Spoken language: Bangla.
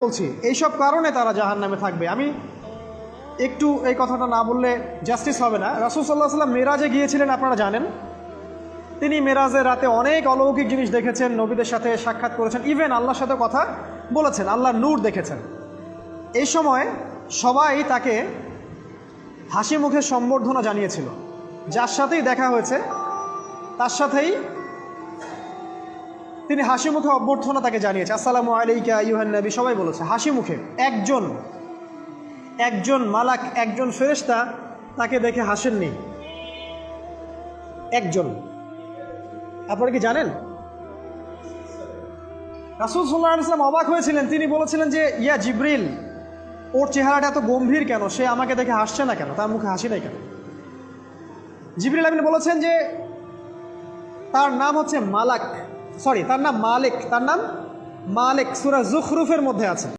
বলছি এইসব কারণে তারা জাহান্নামে থাকবে। আমি একটু এই কথাটা না বললে জাস্টিস হবে না। রাসূল সাল্লাল্লাহু আলাইহি ওয়াসাল্লাম মেরাজে গিয়েছিলেন, আপনারা জানেন। তিনি মেরাজের রাতে অনেক অলৌকিক জিনিস দেখেছেন, নবীদের সাথে সাক্ষাৎ করেছেন, ইভেন আল্লাহর সাথে কথা বলেছেন, আল্লাহর নূর দেখেছেন। এই সময় সবাই তাকে হাসি মুখে সম্বর্ধনা জানিয়েছিল। যার সাথেই দেখা হয়েছে তার সাথেই তিনি হাসি মুখে অভ্যর্থনা তাকে জানিয়েছে, আসসালামু আলাইকা আইয়ুহান নবী, সবাই বলেছে হাসি মুখে। একজন মালাক, একজন ফেরেশতা তাকে দেখে হাসেননি, একজন। আপনারা কি জানেন? রাসূল সাল্লাল্লাহু আলাইহি ওয়াসাল্লাম অবাক হয়েছিলেন। তিনি বলেছিলেন যে ইয়া জিবরিল, ওর চেহারাটা এত গম্ভীর কেন, সে আমাকে দেখে হাসছে না কেন, তার মুখে হাসি নাই কেন? জিবরিল আমিন বলেছেন যে তার নাম হচ্ছে মালাক, তার নাম মালিক, সূরা যুখরুফের মধ্যে আছে।